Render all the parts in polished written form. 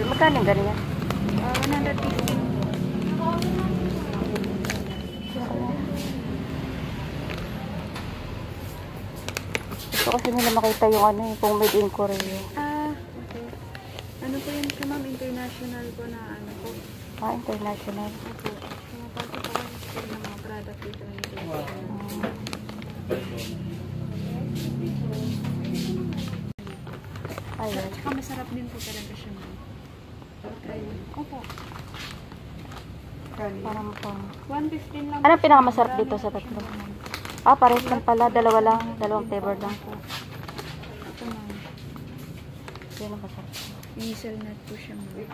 Magkano yung ganyan? 115. Gusto kasi nila makita yung ano eh, kung made in Korea. Okay. Ano po yun ka ma'am? International po na ano po? International. Opo. Pumapasok po kasi sa ng mga product dito ng international. Ayun. Tsaka masarap din po talaga siya ma'am. Ayun. Opo. Parang pang... 115 lang. Anong pinakamasarap dito sa tatlo? Parehas lang pala. Dalawa lang. Dalawang flavor lang po. Ito ma'am. Yan ang masarap. Hazelnut po siya ma'am.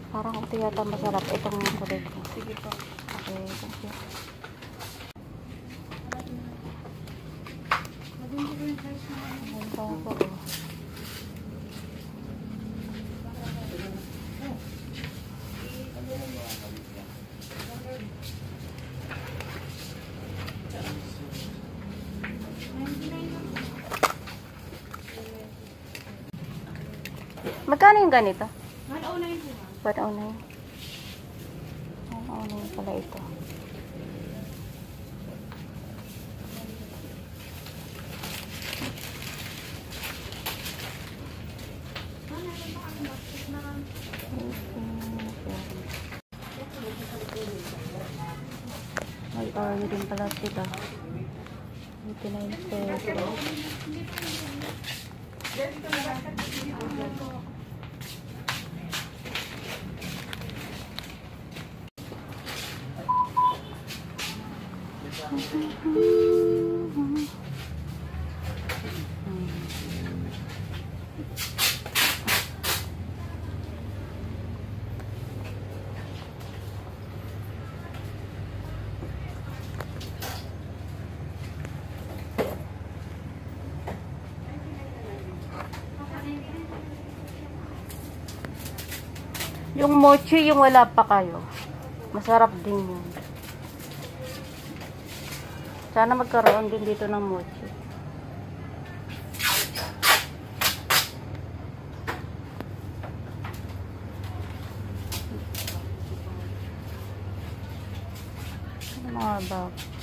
Parang ito yata masarap. Itong kulay ko. Sige po. Okay, thank you. Maganda po yung price ma'am. Ayan pa ako. Magkano yung ganito? 109 po ma'am. 109. 109 pala ito. May oil din pala sila. 89 pesos. Yung mochi, yung wala pa kayo. Masarap din yun. Sana magkaroon din dito ng mochi. Ano mga bag?